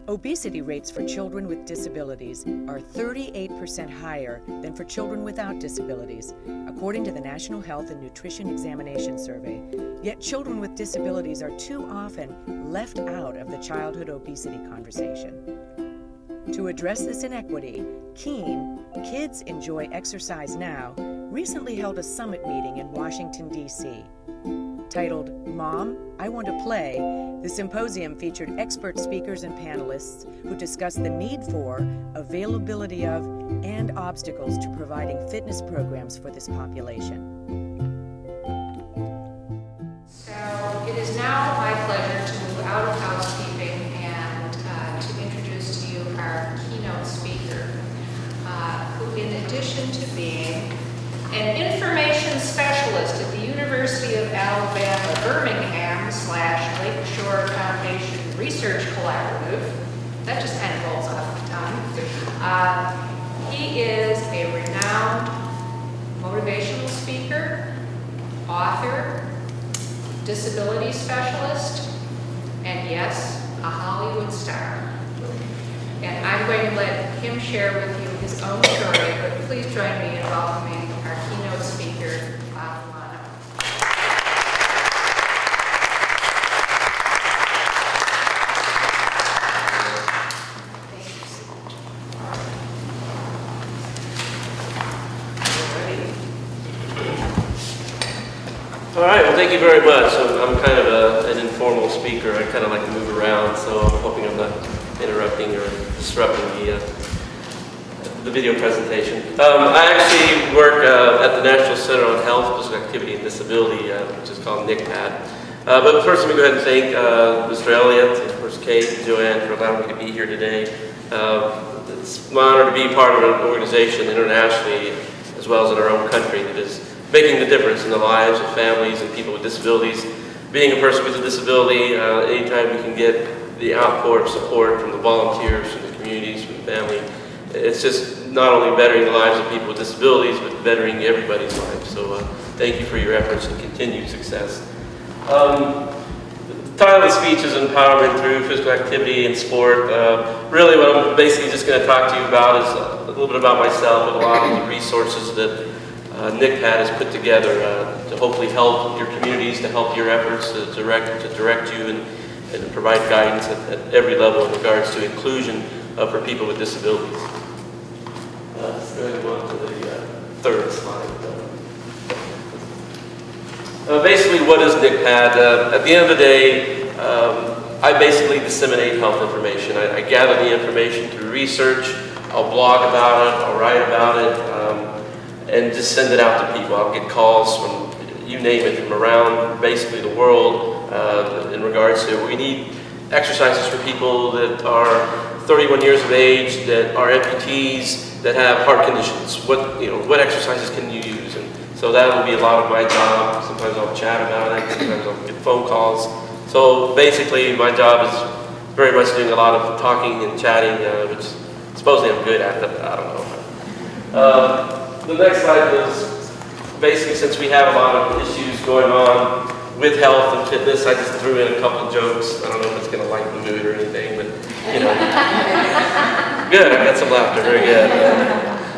Obesity rates for children with disabilities are 38% higher than for children without disabilities, according to the National Health and Nutrition Examination Survey. Yet children with disabilities are too often left out of the childhood obesity conversation. To address this inequity, KEEN, Kids Enjoy Exercise Now, recently held a summit meeting in Washington, D.C. Titled, Mom, I Want to Play, the symposium featured expert speakers and panelists who discussed the need for, availability of, and obstacles to providing fitness programs for this population. So it is now my pleasure to move out of housekeeping and to introduce to you our keynote speaker, who in addition to being an information specialist at the University of Alabama, Birmingham / Lakeshore Foundation Research Collaborative. That just kind of rolls off the tongue. He is a renowned motivational speaker, author, disability specialist, and yes, a Hollywood star. And I'm going to let him share with you his own story, but please join me in welcoming our keynote speaker, Lujano. All right, well, thank you very much. I'm kind of an informal speaker. I kind of like to move around, so I'm hoping I'm not interrupting or disrupting the video presentation. I actually work at the National Center on Health, Physical Activity, and Disability, which is called NICPAD. But first, let me go ahead and thank Mr. Elliott, and of course Kate and Joanne for allowing me to be here today. It's my honor to be part of an organization internationally, as well as in our own country, that is making the difference in the lives of families and people with disabilities. Being a person with a disability, anytime we can get the outpour of support from the volunteers, from the communities, from the family, it's just not only bettering the lives of people with disabilities, but bettering everybody's lives. So thank you for your efforts and continued success. The title of the speech is Empowerment Through Physical Activity and Sport. Really what I'm basically just going to talk to you about is a little bit about myself and a lot of the resources that NICPAD has put together to hopefully help your communities, to help your efforts, to direct you and provide guidance at every level in regards to inclusion for people with disabilities. Let's go ahead and go on to the third slide. Basically, what is NICPAD? At the end of the day, I basically disseminate health information. I gather the information through research. I'll blog about it, I'll write about it, and just send it out to people. I'll get calls from, you name it, from around basically the world in regards to, we need exercises for people that are 31 years of age, that are amputees, that have heart conditions. What exercises can you use? And so that will be a lot of my job. Sometimes I'll chat about it, sometimes I'll get phone calls. So basically my job is very much doing a lot of talking and chatting, which supposedly I'm good at, but I don't know. The next slide is basically, since we have a lot of issues going on with health and fitness, I just threw in a couple of jokes. I don't know if it's going to lighten the mood or anything, but Good, I got some laughter, very good.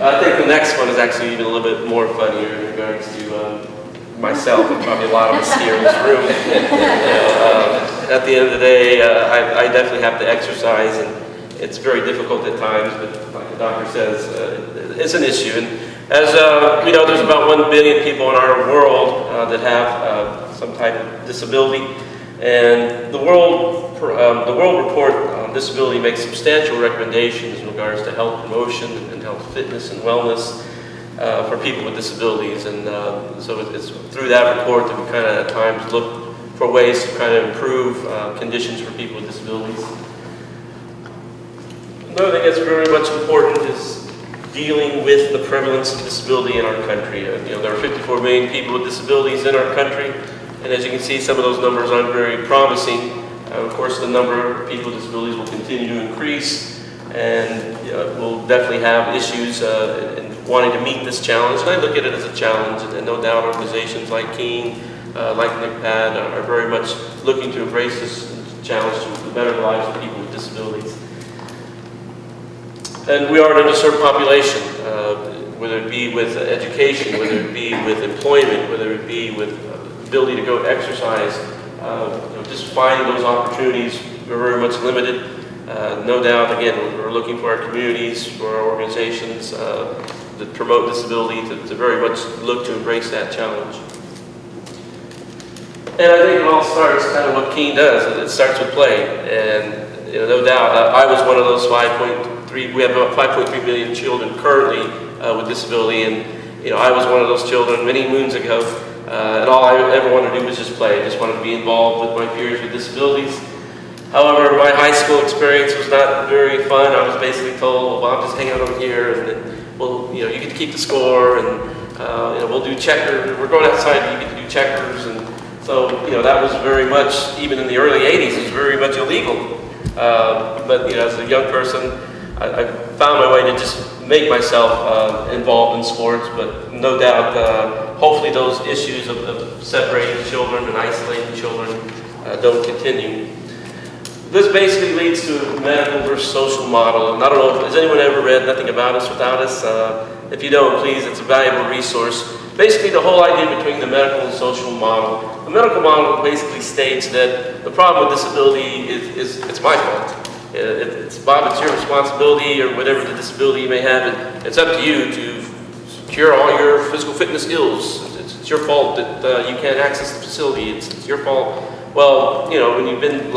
I think the next one is actually even a little bit more funnier in regards to myself and probably a lot of us here in this room. At the end of the day, I definitely have to exercise, and it's very difficult at times, but like the doctor says, it's an issue. And as we know, there's about 1 billion people in our world that have some type of disability, and the World Report on Disability makes substantial recommendations in regards to health promotion and health fitness and wellness for people with disabilities. And so it's through that report that we kind of at times look for ways to kind of improve conditions for people with disabilities. Another thing that's very much important is dealing with the prevalence of disability in our country. There are 54 million people with disabilities in our country, and as you can see, some of those numbers aren't very promising. Of course, the number of people with disabilities will continue to increase, and we'll definitely have issues in wanting to meet this challenge. And I look at it as a challenge, and no doubt organizations like KEEN, like NICPAD, are very much looking to embrace this challenge to better the lives of people with disabilities. And we are an underserved population, whether it be with education, whether it be with employment, whether it be with ability to go exercise. Just finding those opportunities, we're very much limited. No doubt, again, we're looking for our communities, for our organizations that promote disability to very much look to embrace that challenge. And I think it all starts kind of what Keen does. It starts with play. And no doubt, I was one of those 5.3, we have about 5.3 million children currently with disability. And I was one of those children many moons ago. And all I ever wanted to do was just play. I just wanted to be involved with my peers with disabilities. However, my high school experience was not very fun. I was basically told, well, Bob, just hang out over here, and then, well, you get to keep the score, and we'll do checkers. We're going outside, you get to do checkers, and so that was very much, even in the early '80s, it was very much illegal. But as a young person, I found my way to just make myself involved in sports. But no doubt, hopefully, those issues of separating children and isolating children don't continue. This basically leads to a medical versus social model. And I don't know, has anyone ever read Nothing About Us Without Us? If you don't, please, it's a valuable resource. Basically, the whole idea between the medical and social model. The medical model basically states that the problem with disability is it's my fault. It's Bob, it's your responsibility, or whatever the disability you may have. It's up to you to cure all your physical fitness ills. It's your fault that you can't access the facility. It's your fault. Well, when you've been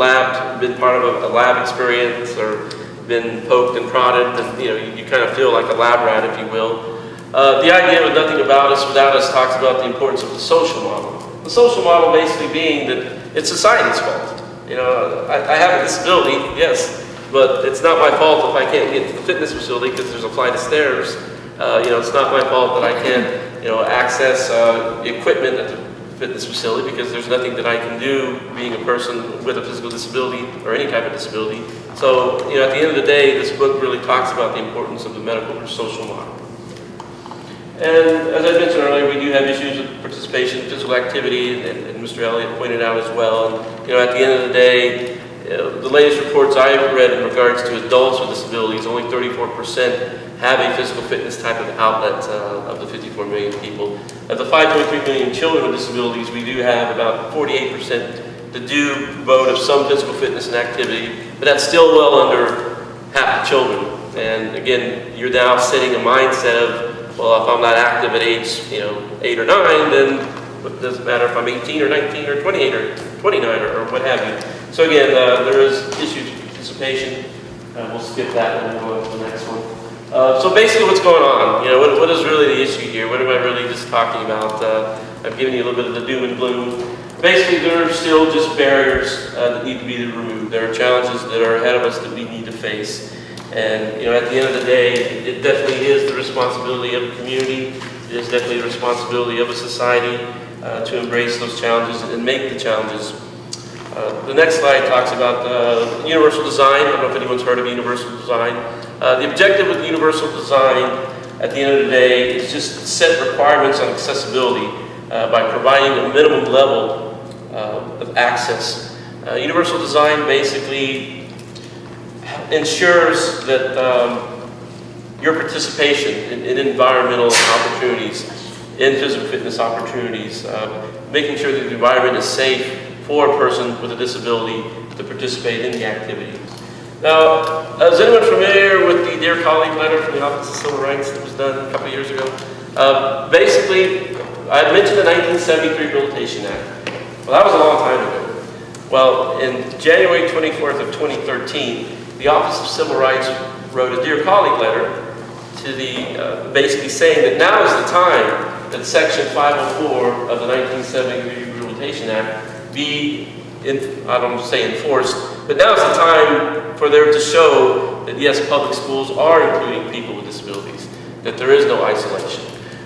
been part of a lab experience, or been poked and prodded, then you kind of feel like a lab rat, if you will. The idea of Nothing About Us Without Us talks about the importance of the social model. The social model basically being that it's society's fault. I have a disability, yes, but it's not my fault if I can't get to the fitness facility because there's a flight of stairs. It's not my fault that I can't, access equipment at the fitness facility because there's nothing that I can do being a person with a physical disability or any type of disability. So, at the end of the day, this book really talks about the importance of the medical or social model. And as I mentioned earlier, we do have issues with participation in physical activity, and Mr. Elliott pointed out as well. And, at the end of the day, the latest reports I've read in regards to adults with disabilities, only 34% have a physical fitness type of outlet of the 54 million people. Of the 5.3 million children with disabilities, we do have about 48% that do vote of some physical fitness and activity, but that's still well under half the children. And again, you're now setting a mindset of, well, if I'm not active at age 8 or 9, then it doesn't matter if I'm 18 or 19 or 28 or 29 or what have you. So again, there is issues with participation. We'll skip that and go on to the next one. So basically what's going on, what is really the issue here? What am I really just talking about? I've given you a little bit of the doom and gloom. Basically, there are still just barriers that need to be removed. There are challenges that are ahead of us that we need to face. And at the end of the day, it definitely is the responsibility of a community. It is definitely the responsibility of a society to embrace those challenges and make the challenges. The next slide talks about universal design. I don't know if anyone's heard of universal design. The objective with universal design, at the end of the day, is just set requirements on accessibility by providing a minimum level of access. Universal design basically ensures that your participation in environmental opportunities, in physical fitness opportunities, making sure that the environment is safe for a person with a disability to participate in the activity. Now, is anyone familiar with the Dear Colleague letter from the Office of Civil Rights that was done a couple of years ago? Basically, I mentioned the 1973 Rehabilitation Act. Well, that was a long time ago. Well, in January 24th of 2013, the Office of Civil Rights wrote a Dear Colleague letter to the, basically saying that now is the time that Section 504 of the 1973 Rehabilitation Act be, I don't say enforced, but now is the time for there to show that yes, public schools are including people with disabilities, that there is no isolation,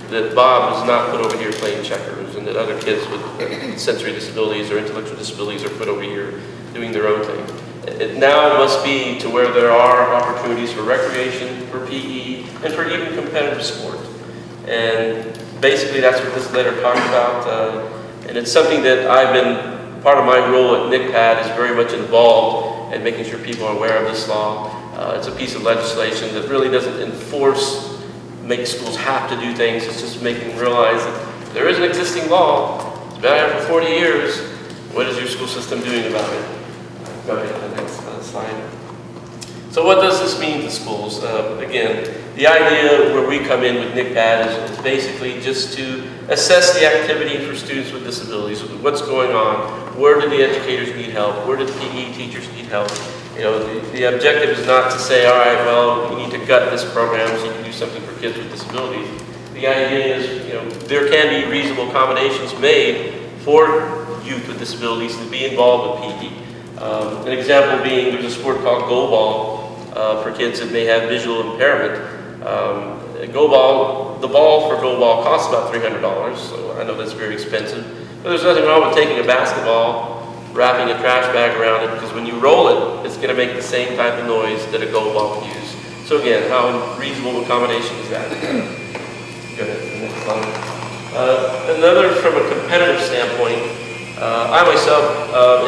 that Bob is not put over here playing checkers, and that other kids with sensory disabilities or intellectual disabilities are put over here doing their own thing. It now must be to where there are opportunities for recreation, for PE, and for even competitive sport. And basically that's what this letter talks about, and it's something that I've been, part of my role at NICPAD is very much involved in making sure people are aware of this law. It's a piece of legislation that really doesn't make schools have to do things. It's just making them realize that there is an existing law. It's been out for 40 years. What is your school system doing about it? Go ahead to the next slide. So what does this mean to schools? Again, the idea where we come in with NICPAD is basically just to assess the activity for students with disabilities. What's going on? Where do the educators need help? Where do the PE teachers need help? You know, the objective is not to say, all right, well, you need to gut this program so you can do something for kids with disabilities. The idea is, you know, there can be reasonable accommodations made for youth with disabilities to be involved with PE. An example being, there's a sport called Go Ball for kids that may have visual impairment. Go Ball, the ball for Go Ball costs about $300, so I know that's very expensive. But there's nothing wrong with taking a basketball, wrapping a trash bag around it, because when you roll it, it's going to make the same type of noise that a Go Ball would use. So again, how reasonable accommodation is that? Go ahead to the next slide. Another, from a competitive standpoint, I myself,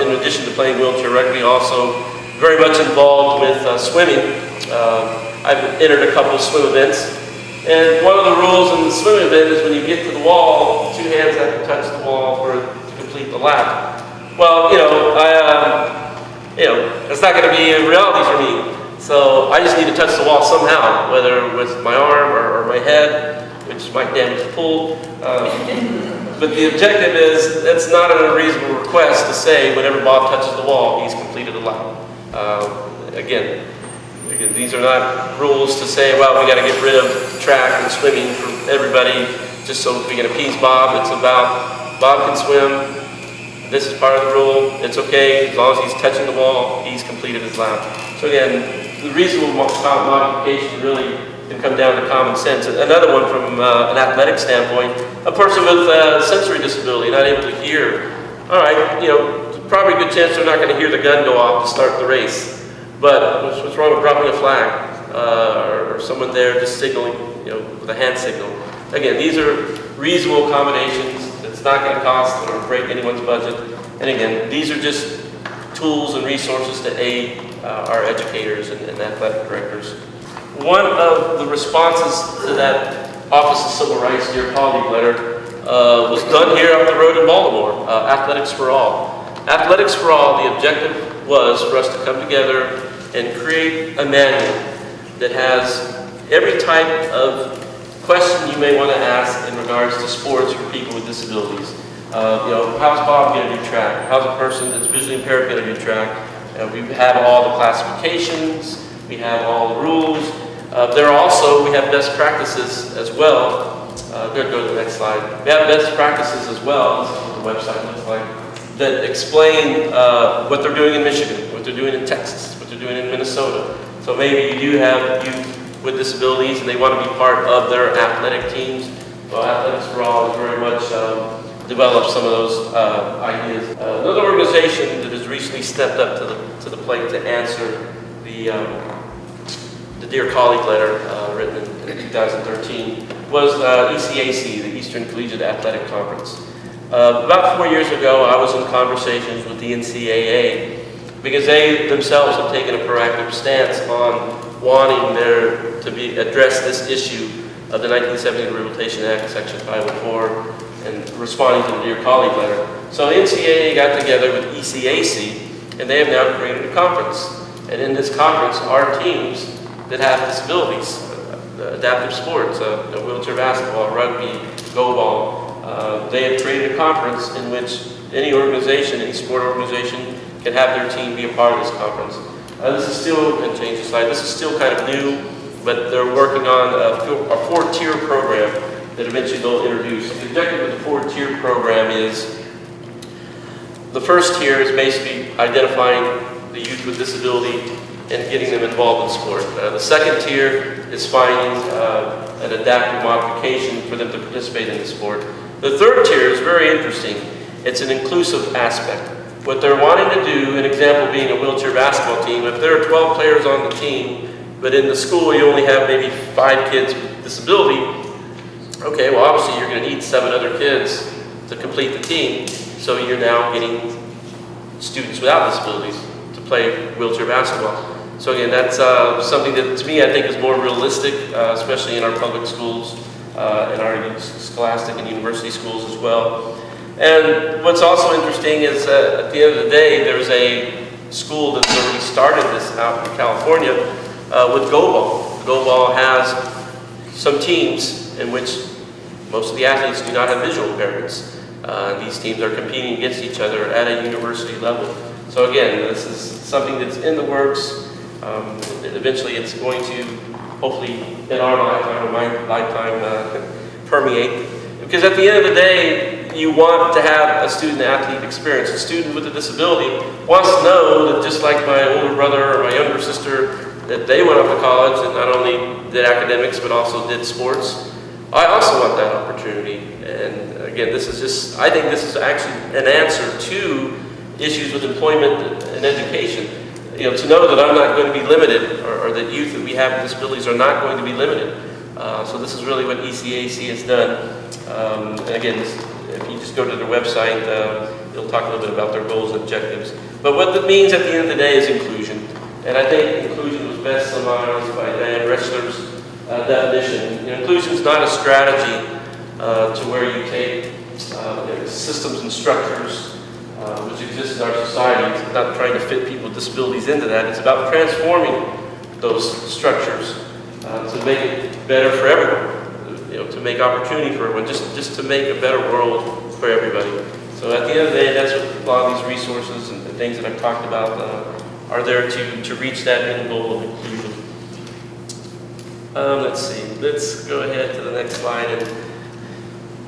in addition to playing wheelchair rugby, also very much involved with swimming. I've entered a couple of swim events, and one of the rules in the swim event is when you get to the wall, 2 hands have to touch the wall to complete the lap. Well, you know, it's not going to be a reality for me, so I just need to touch the wall somehow, whether with my arm or my head, which might damage the pool. But the objective is, it's not an unreasonable request to say whenever Bob touches the wall, he's completed a lap. Again, these are not rules to say, well, we got to get rid of track and swimming for everybody just so we can appease Bob. It's about Bob can swim. This is part of the rule. It's okay as long as he's touching the wall, he's completed his lap. So again, the reasonable modification really can come down to common sense. Another one from an athletic standpoint, a person with sensory disability, not able to hear. All right, you know, probably a good chance they're not going to hear the gun go off to start the race. But what's wrong with dropping a flag or someone there just signaling, you know, with a hand signal? Again, these are reasonable accommodations. It's not going to cost or break anyone's budget. And again, these are just tools and resources to aid our educators and athletic directors. One of the responses to that Office of Civil Rights Dear Colleague letter was done here up the road in Baltimore, Athletics for All. Athletics for All, the objective was for us to come together and create a manual that has every type of question you may want to ask in regards to sports for people with disabilities. You know, how's Bob going to do track? How's a person that's visually impaired going to do track? We have all the classifications. We have all the rules. We have best practices as well. Go to the next slide. We have best practices as well. This is what the website looks like. That explain what they're doing in Michigan, what they're doing in Texas, what they're doing in Minnesota. So maybe you do have youth with disabilities and they want to be part of their athletic teams. Well, Athletics for All has very much developed some of those ideas. Another organization that has recently stepped up to the plate to answer the Dear Colleague letter written in 2013 was ECAC, the Eastern Collegiate Athletic Conference. About 4 years ago, I was in conversations with the NCAA because they themselves have taken a proactive stance on wanting to address this issue of the 1970 Rehabilitation Act, Section 504, and responding to the Dear Colleague letter. So NCAA got together with ECAC, and they have now created a conference. And in this conference are teams that have disabilities, adaptive sports, wheelchair basketball, rugby, go ball. They have created a conference in which any organization, any sport organization, can have their team be a part of this conference. This is still, and change the slide, this is still kind of new, but they're working on a 4-tier program that eventually they'll introduce. The objective of the 4-tier program is, the first tier is basically identifying the youth with disability and getting them involved in sport. The second tier is finding an adaptive modification for them to participate in the sport. The third tier is very interesting. It's an inclusive aspect. What they're wanting to do, an example being a wheelchair basketball team, if there are 12 players on the team, but in the school you only have maybe 5 kids with disability, okay, well obviously you're going to need 7 other kids to complete the team, so you're now getting students without disabilities to play wheelchair basketball. So again, that's something that to me I think is more realistic, especially in our public schools, in our scholastic and university schools as well. And what's also interesting is at the end of the day, there's a school that's already started this out in California with Go-Ball. Go-Ball has some teams in which most of the athletes do not have visual impairments. These teams are competing against each other at a university level. So again, this is something that's in the works. Eventually it's going to, hopefully in our lifetime or my lifetime, permeate. Because at the end of the day, you want to have a student-athlete experience. A student with a disability wants to know that just like my older brother or my younger sister, that they went off to college and not only did academics but also did sports. I also want that opportunity. And again, this is just, I think this is actually an answer to issues with employment and education. You know, to know that I'm not going to be limited, or that youth that we have with disabilities are not going to be limited. So this is really what ECAC has done. And again, if you just go to their website, it'll talk a little bit about their goals and objectives. But what that means at the end of the day is inclusion. And I think inclusion was best summarized by Dan Rechler's definition. You know, inclusion is not a strategy to where you take systems and structures which exist in our society. It's not trying to fit people with disabilities into that. It's about transforming those structures to make it better for everyone. You know, to make opportunity for everyone, just to make a better world for everybody. So at the end of the day, that's what a lot of these resources and things that I've talked about are there to reach that end goal of inclusion. Let's see, let's go ahead to the next slide. And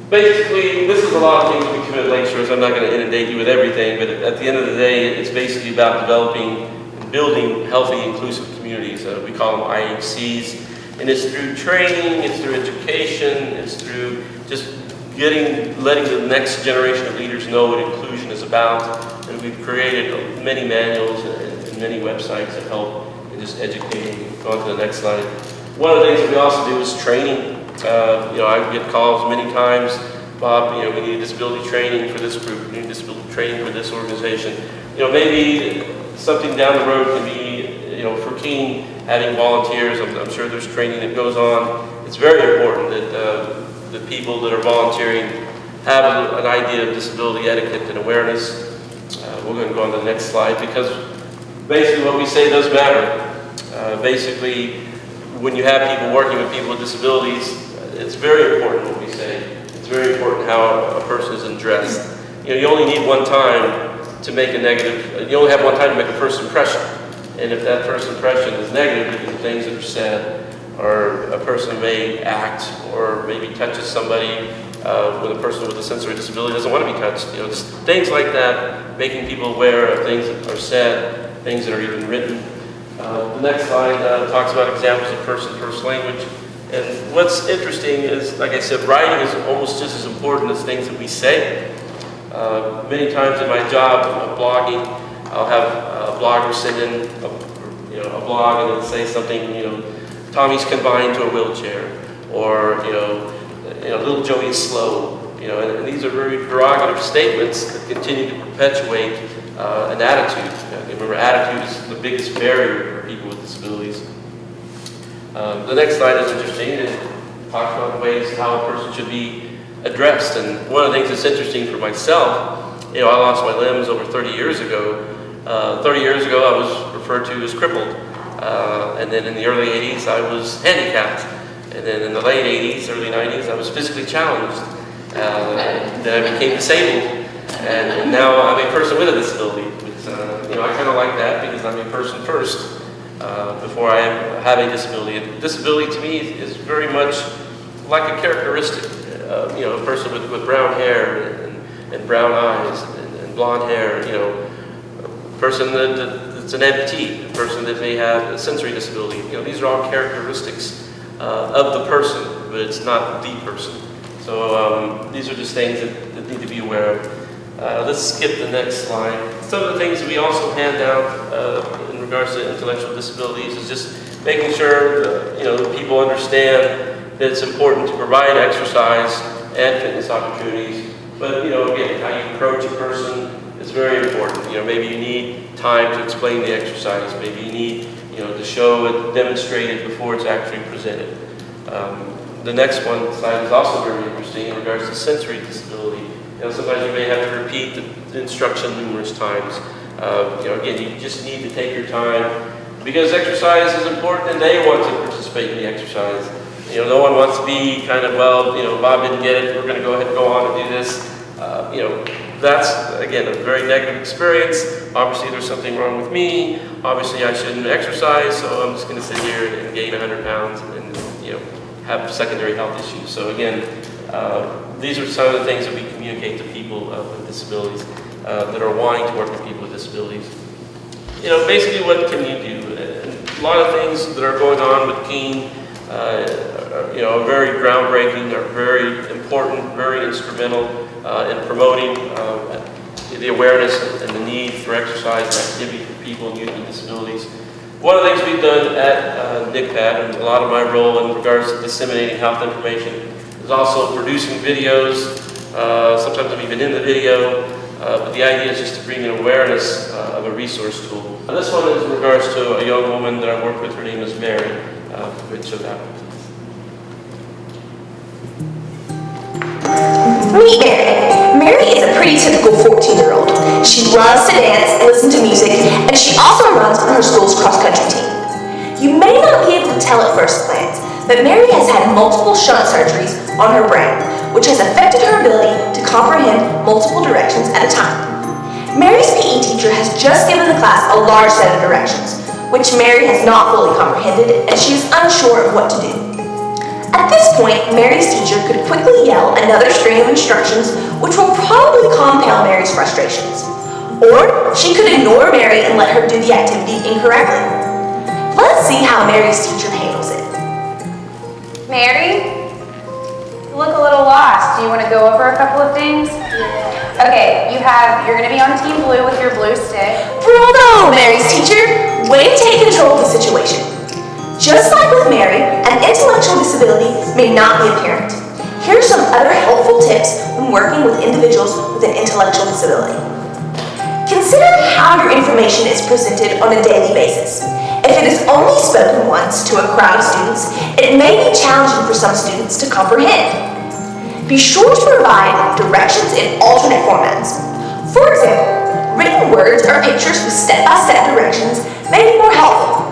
basically, this is a lot of things that we commit lectures. I'm not going to inundate you with everything, but at the end of the day, it's basically about developing and building healthy, inclusive communities. We call them IHCs. And it's through training, it's through education, it's through just letting the next generation of leaders know what inclusion is about. And we've created many manuals and many websites that help in just educating. Go on to the next slide. One of the things that we also do is training. You know, I get calls many times, Bob, you know, we need disability training for this group, we need disability training for this organization. You know, maybe something down the road can be, you know, for Keene, having volunteers. I'm sure there's training that goes on. It's very important that the people that are volunteering have an idea of disability etiquette and awareness. We're going to go on to the next slide because basically what we say does matter. Basically, when you have people working with people with disabilities, it's very important what we say. It's very important how a person is addressed. You know, you only need one time to make a negative, you only have one time to make a first impression. And if that first impression is negative because of things that are said, or a person may act, or maybe touches somebody when a person with a sensory disability doesn't want to be touched. You know, just things like that, making people aware of things that are said, things that are even written. The next slide talks about examples of person-first language. And what's interesting is, like I said, writing is almost just as important as things that we say. Many times in my job of blogging, I'll have a blogger send in a blog and it'll say something, you know, Tommy's confined to a wheelchair, or you know, little Joey is slow, you know, and these are very derogative statements that continue to perpetuate an attitude. Remember, attitude is the biggest barrier for people with disabilities. The next slide is interesting. It talks about ways how a person should be addressed. And one of the things that's interesting for myself, you know, I lost my limbs over 30 years ago. 30 years ago, I was referred to as crippled. And then in the early 80s, I was handicapped. And then in the late 80s, early 90s, I was physically challenged. Then I became disabled. And now I'm a person with a disability. You know, I kind of like that because I'm a person first before I have a disability. And disability to me is very much like a characteristic. You know, a person with brown hair and brown eyes and blonde hair. You know, a person that's an amputee, a person that may have a sensory disability. You know, these are all characteristics of the person, but it's not the person. So these are just things that need to be aware of. Let's skip the next slide. Some of the things we also hand out in regards to intellectual disabilities is just making sure you know, that people understand that it's important to provide exercise and fitness opportunities. But you know, again, how you approach a person is very important. You know, maybe you need time to explain the exercise. Maybe you need show it demonstrated before it's actually presented. The next slide is also very interesting in regards to sensory disability. Sometimes you may have to repeat the instruction numerous times. Again, you just need to take your time because exercise is important and they want to participate in the exercise. No one wants to be kind of, well, Bob didn't get it, we're going to go ahead and go on and do this. That's, again, a very negative experience. Obviously, there's something wrong with me. Obviously, I shouldn't exercise, so I'm just going to sit here and gain 100 pounds and, have secondary health issues. So again, these are some of the things that we communicate to people with disabilities that are wanting to work with people with disabilities. Basically, what can you do? A lot of things that are going on with Keen, are very groundbreaking, are very important, very instrumental in promoting the awareness and the need for exercise and activity for people and youth with disabilities. One of the things we've done at NICPAD, and a lot of my role in regards to disseminating health information, is also producing videos. Sometimes I'm even in the video, but the idea is just to bring an awareness of a resource tool. This one is in regards to a young woman that I work with. Her name is Mary. Show that one. Meet Mary. Mary is a pretty typical 14-year-old. She loves to dance, listen to music, and she also runs on her school's cross-country team. You may not be able to tell at first glance, but Mary has had multiple shunt surgeries on her brain, which has affected her ability to comprehend multiple directions at a time. Mary's PE teacher has just given the class a large set of directions, which Mary has not fully comprehended, and she is unsure of what to do. At this point, Mary's teacher could quickly yell another string of instructions, which will probably compound Mary's frustrations. Or she could ignore Mary and let her do the activity incorrectly. Let's see how Mary's teacher handles it. Mary, you look a little lost. Do you want to go over a couple of things? Okay, you're going to be on Team Blue with your blue stick. Bravo, Mary's teacher! Way to take control of the situation. Just like with Mary, an intellectual disability may not be apparent. Here are some other helpful tips when working with individuals with an intellectual disability. Consider how your information is presented on a daily basis. If it is only spoken once to a crowd of students, it may be challenging for some students to comprehend. Be sure to provide directions in alternate formats. For example, written words or pictures with step-by-step directions may be more helpful.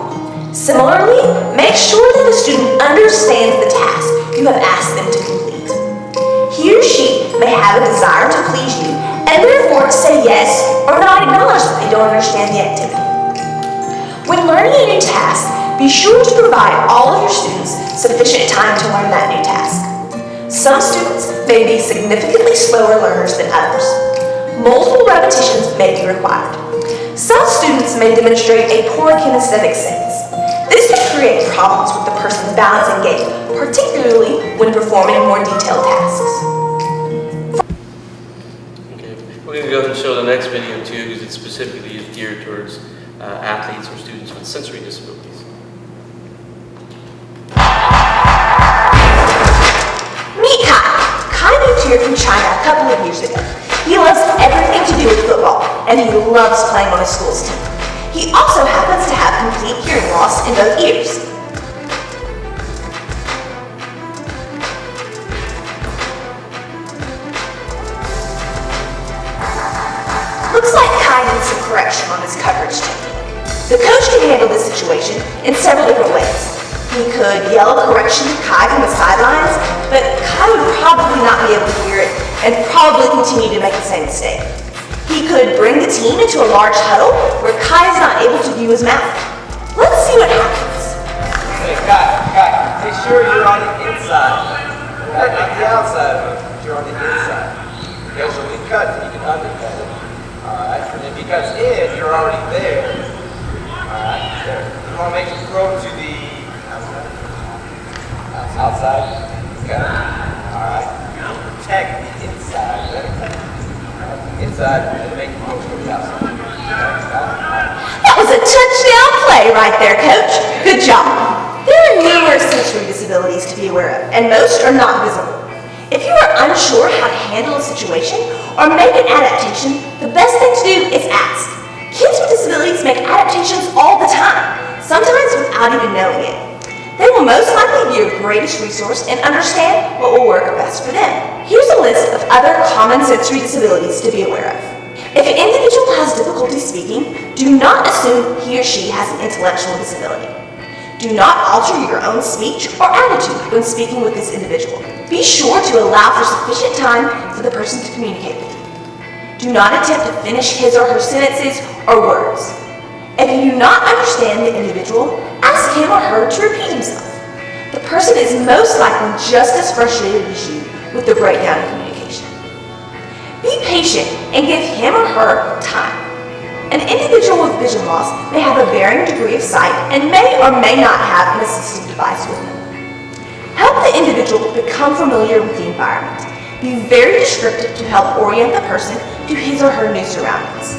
Similarly, make sure that the student understands the task you have asked them to complete. He or she may have a desire to please you and therefore say yes or not acknowledge that they don't understand the activity. When learning a new task, be sure to provide all of your students sufficient time to learn that new task. Some students may be significantly slower learners than others. Multiple repetitions may be required. Some students may demonstrate a poor kinesthetic sense. This can create problems with the person's balance and gait, particularly when performing more detailed tasks. Okay, we're going to go ahead and show the next video too, because it specifically is geared towards athletes or students with sensory disabilities. Meet Kai. Kai moved here from China a couple of years ago. He loves everything to do with football, and he loves playing on his school's team. He also happens to have complete hearing loss in both ears. Looks like Kai needs some correction on his coverage technique. The coach can handle this situation in several different ways. He could yell a correction to Kai from the sidelines, but Kai would probably not be able to hear it and probably continue to make the same mistake. He could bring the team into a large huddle where Kai is not able to view his mouth. Let's see what happens. Hey, Kai, make sure you're on the inside. Right? Not the outside of it, but you're on the inside. Because when he cuts, you can undercut it. Alright? And if he cuts in, you're already there. Alright? There. You want to make it throw to the outside. Okay. Alright. Protect the inside. Inside and make the most of the outside. That was a touchdown play right there, Coach. Good job. There are numerous sensory disabilities to be aware of, and most are not visible. If you are unsure how to handle a situation or make an adaptation, the best thing to do is ask. Kids with disabilities make adaptations all the time, sometimes without without even knowing it. They will most likely be your greatest resource and understand what will work best for them. Here's a list of other common sensory disabilities to be aware of. If an individual has difficulty speaking, do not assume he or she has an intellectual disability. Do not alter your own speech or attitude when speaking with this individual. Be sure to allow for sufficient time for the person to communicate with you. Do not attempt to finish his or her sentences or words. If you do not understand the individual, ask him or her to repeat himself. The person is most likely just as frustrated as you with the breakdown in communication. Be patient and give him or her time. An individual with vision loss may have a varying degree of sight and may or may not have an assistive device with them. Help the individual become familiar with the environment. Be very descriptive to help orient the person to his or her new surroundings.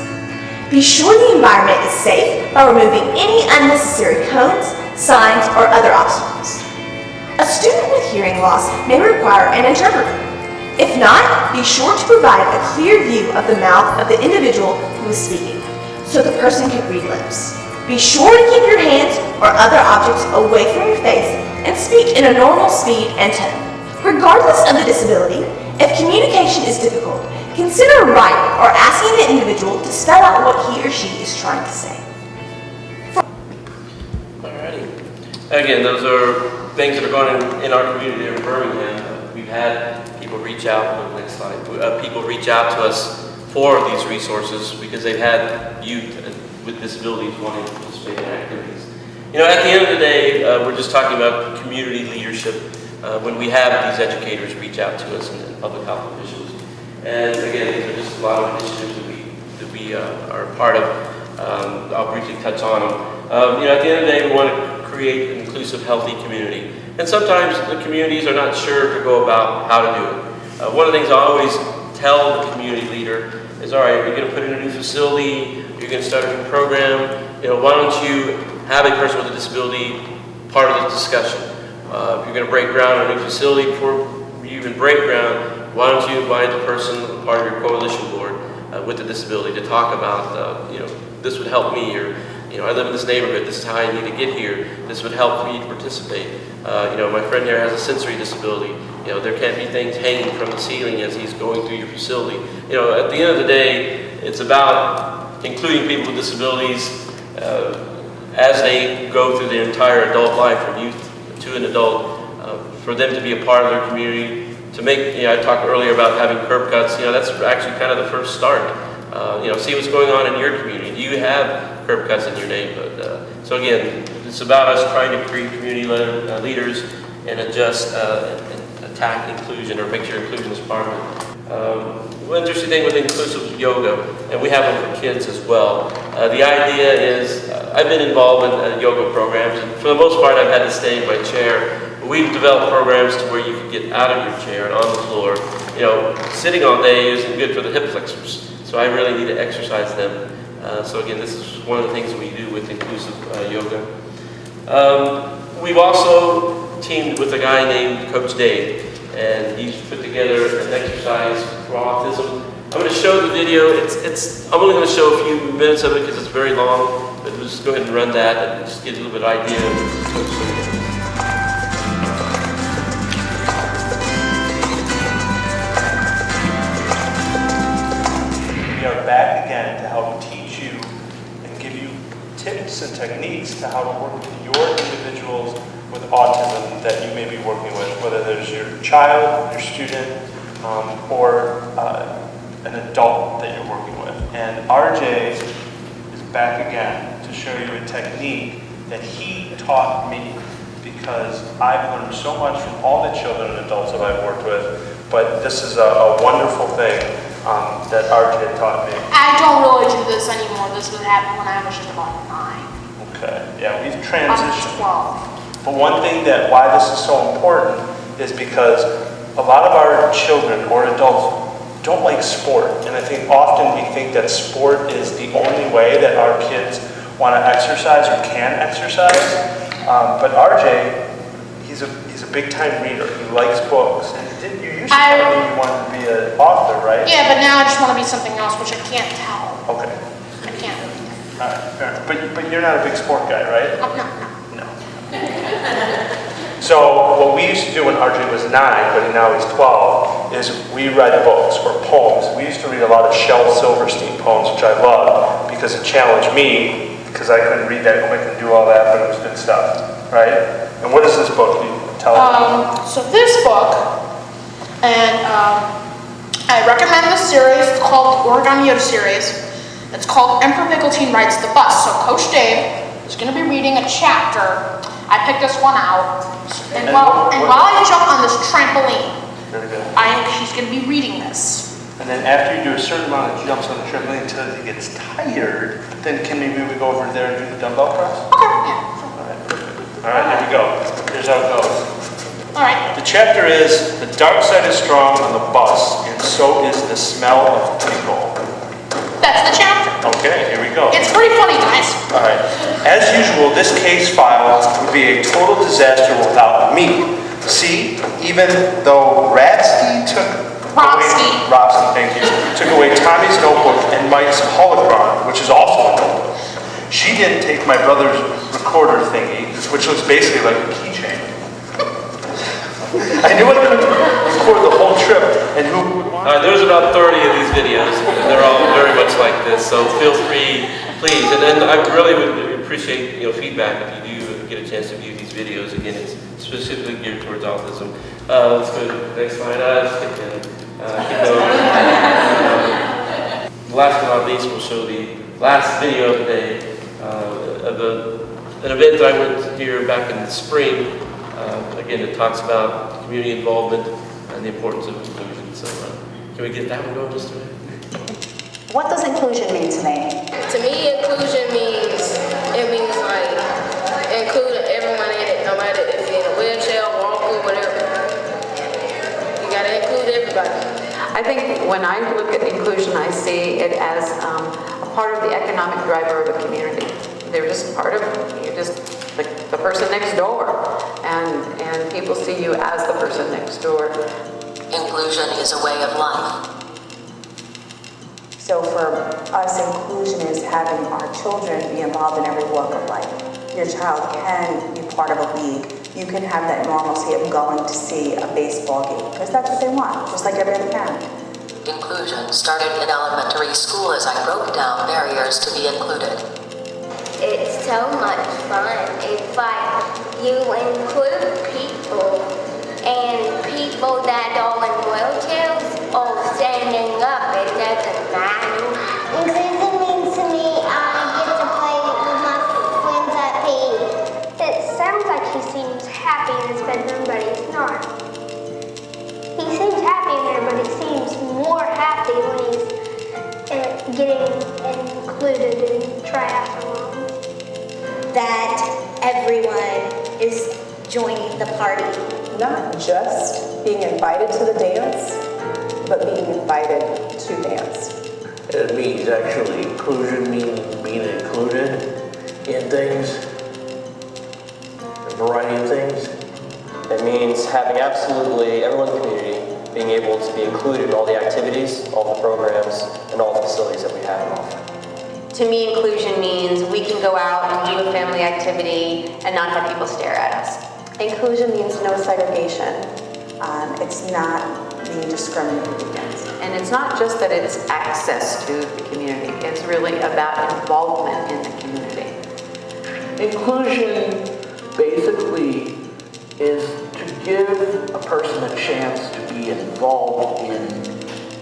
Be sure the environment is safe by removing any unnecessary cones, signs, or other obstacles. A student with hearing loss may require an interpreter. If not, be sure to provide a clear view of the mouth of the individual who is speaking, so the person can read lips. Be sure to keep your hands or other objects away from your face and speak in a normal speed and tone. Regardless of the disability, if communication is difficult, consider writing or asking the individual to spell out what he or she is trying to say. Alrighty. Again, those are things that are going on in our community in Birmingham. We've had people reach out, next slide, people reach out to us for these resources because they've had youth with disabilities wanting to participate in activities. You know, at the end of the day, we're just talking about community leadership when we have these educators reach out to us and public health officials. And again, these are just a lot of initiatives that we are a part of. I'll briefly touch on them. You know, at the end of the day, we want to create an inclusive, healthy community. And sometimes the communities are not sure to go about how to do it. One of the things I always tell the community leader is, all right, you're going to put in a new facility, you're going to start a new program, you know, why don't you have a person with a disability part of the discussion? If you're going to break ground on a new facility, before you even break ground, why don't you invite the person, part of your coalition board, with the disability to talk about, you know, this would help me, or, you know, I live in this neighborhood, this is how I need to get here, this would help me to participate. You know, my friend here has a sensory disability. You know, there can't be things hanging from the ceiling as he's going through your facility. You know, at the end of the day, it's about including people with disabilities as they go through their entire adult life, from youth to an adult, for them to be a part of their community, to make, you know, I talked earlier about having curb cuts. You know, that's actually kind of the first start. You know, see what's going on in your community. Do you have curb cuts in your neighborhood? So again, it's about us trying to create community leaders and adjust and attack inclusion, or make sure inclusion is part of it. One interesting thing with inclusive yoga, and we have them for kids as well. The idea is, I've been involved in yoga programs, and for the most part I've had to stay in my chair. We've developed programs to where you can get out of your chair and on the floor. You know, sitting all day isn't good for the hip flexors, so I really need to exercise them. So again, this is one of the things we do with inclusive yoga. We've also teamed with a guy named Coach Dave, and he's put together an exercise for autism. I'm going to show the video. I'm only going to show a few minutes of it because it's very long, but we'll just go ahead and run that and just get a little bit of idea of Coach Dave. We are back again to help teach you and give you tips and techniques to how to work with your individuals with autism that you may be working with, whether there's your child, your student, or an adult that you're working with. And RJ is back again to show you a technique that he taught me, because I've learned so much from all the children and adults that I've worked with, but this is a wonderful thing that RJ taught me. I don't really do this anymore. This would happen when I was just about 9. Okay, yeah, we've I'm transitioned. 12. But one thing that, why this is so important, is because a lot of our children or adults don't like sport. And I think often we think that sport is the only way that our kids want to exercise or can exercise. But RJ, he's a big time reader. He likes books. And you used to tell me you wanted to be an author, right? Yeah, but now I just want to be something else, which I can't tell. Okay. I can't really tell. All right, fair enough. But you're not a big sport guy, right? No. No. So what we used to do when RJ was 9, but now he's 12, is we read books or poems. We used to read a lot of Shel Silverstein poems, which I loved because it challenged me, because I couldn't read that quick and do all that, but it was good stuff, right? And what is this book? Can you tell us? So this book, and I recommend this series. It's called the Oregon Yoda series. It's called Emperor Biggletoon Rides the Bus. So Coach Dave is going to be reading a chapter. I picked this one out. And while I jump on this trampoline, she's going to be reading this. And then after you do a certain amount of jumps on the trampoline until he gets tired, then can maybe we go over there and do the dumbbell press? Okay, yeah. All right, here we go. Here's how it goes. All right. The chapter is, the dark side is strong on the bus, and so is the smell of pickle. That's the chapter. Okay, here we go. It's pretty funny, guys. All right. As usual, this case file would be a total disaster without me. See, even though Robsky, thank you, took away Tommy's notebook and Mike's holocron, which is also a notebook. She didn't take my brother's recorder thingy, which was basically like a keychain. I knew I couldn't record the whole trip, and who would want All right, there's about 30 of these videos, and they're all very much like this, so feel free, please. And then I really would appreciate feedback if you do get a chance to view these videos. Again, it's specifically geared towards autism. Let's go to the next slide. Keep going. Last but not least, we'll show the last video of the day of an event that I went to here back in the spring. Again, it talks about community involvement and the importance of inclusion. So can we get that one going just a minute? What does inclusion mean to me? To me, inclusion means like including everyone in it, no matter if you're in a wheelchair, walker, whatever. You gotta include everybody. I think when I look at inclusion, I see it as a part of the economic driver of a community. They're just part of, you're just the person next door, and people see you as the person next door. Inclusion is a way of life. So for us, inclusion is having our children be involved in every walk of life. Your child can be part of a league. You can have that normalcy of going to see a baseball game, because that's what they want, just like every other parent. Inclusion started in elementary school as I broke down barriers to be included. It's so much fun. It's like you include people, and people that are in wheelchairs or standing up, it doesn't matter. Inclusion means to me I get to play with my friends at PE. It sounds like he seems happy in his bedroom, but he's not. He seems happy in there, but he seems more happy when he's getting included in triathlons. That everyone is joining the party. Not just being invited to the dance, but being invited to dance. It means actually inclusion means being included in things, a variety of things. It means having absolutely everyone in the community being able to be included in all the activities, all the programs, and all the facilities that we have and offer. To me, inclusion means we can go out and do a family activity and not have people stare at us. Inclusion means no segregation. It's not being discriminated against. And it's not just that it's access to the community, it's really about involvement in the community. Inclusion basically is to give a person a chance to be involved in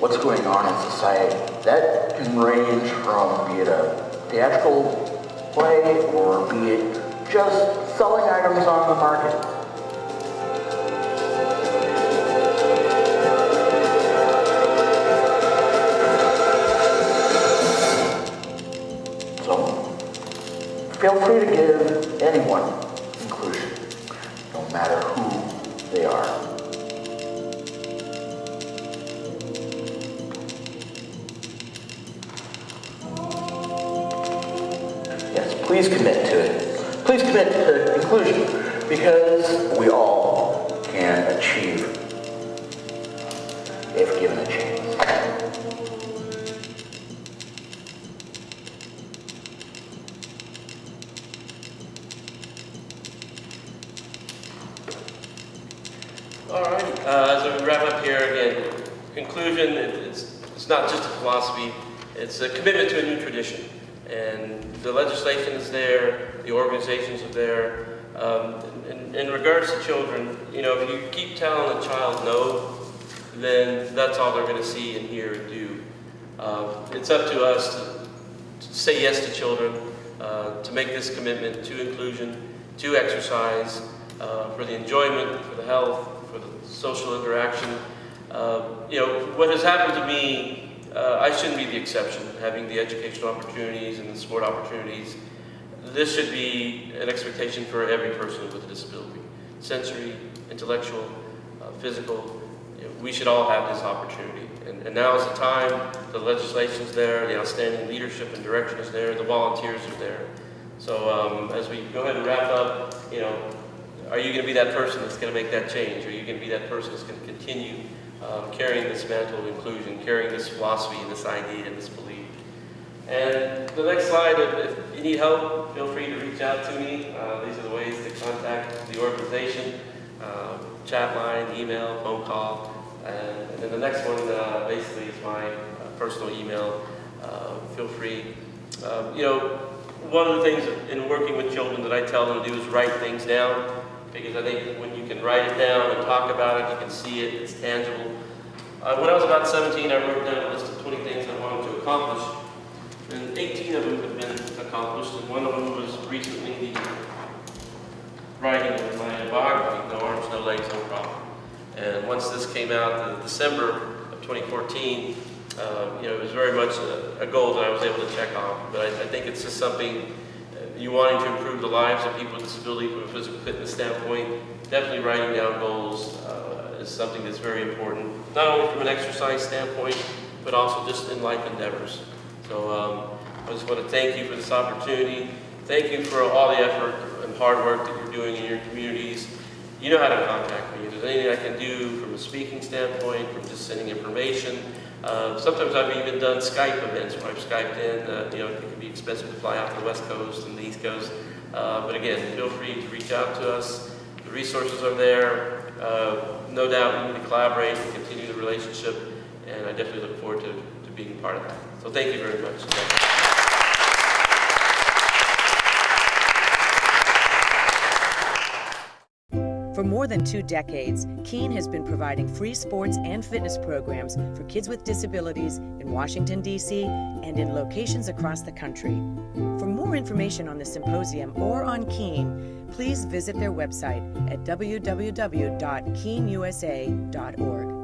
what's going on in society. That can range from be it a theatrical play or be it just selling items on the market. So, feel free to give anyone inclusion, no matter who they are. Please commit to it. Please commit to inclusion, because we all can achieve if given a chance. as we wrap up here again, inclusion, it's not just a philosophy, it's a commitment to a new tradition. And the legislation is there, the organizations are there. In regards to children, you know, if you keep telling a child no, then that's all they're going to see and hear and do. It's up to us to say yes to children, to make this commitment to inclusion, to exercise, for the enjoyment, for the health, for the social interaction. You know, what has happened to me, I shouldn't be the exception, having the educational opportunities and the sport opportunities. This should be an expectation for every person with a disability. Sensory, intellectual, physical, you know, we should all have this opportunity. And now is the time, the legislation's there, the outstanding leadership and direction is there, the volunteers are there. So as we go ahead and wrap up, you know, are you going to be that person that's going to make that change? Are you going to be that person that's going to continue carrying this mantle of inclusion, carrying this philosophy and this idea and this belief? And the next slide, if you need help, feel free to reach out to me. These are the ways to contact the organization, chat line, email, phone call. And then the next one basically is my personal email. Feel free. You know, one of the things in working with children that I tell them to do is write things down, because I think when you can write it down and talk about it, you can see it, it's tangible. When I was about 17, I wrote down a list of 20 things I wanted to accomplish. And 18 of them have been accomplished, and one of them was recently the writing of my biography, No Arms, No Legs, No Problem. And once this came out in December of 2014, you know, it was very much a goal that I was able to check off. But I think it's just something, you wanting to improve the lives of people with disability from a physical fitness standpoint, definitely writing down goals is something that's very important, not only from an exercise standpoint, but also just in life endeavors. So I just want to thank you for this opportunity. Thank you for all the effort and hard work that you're doing in your communities. You know how to contact me. If there's anything I can do from a speaking standpoint, from just sending information. Sometimes I've even done Skype events where I've Skyped in. You know, it can be expensive to fly out to the West Coast and the East Coast. But again, feel free to reach out to us. The resources are there. No doubt we need to collaborate and continue the relationship. And I definitely look forward to being part of that. So thank you very much. For more than 2 decades, Keene has been providing free sports and fitness programs for kids with disabilities in Washington, D.C. and in locations across the country. For more information on the symposium or on Keene, please visit their website at www.keenusa.org.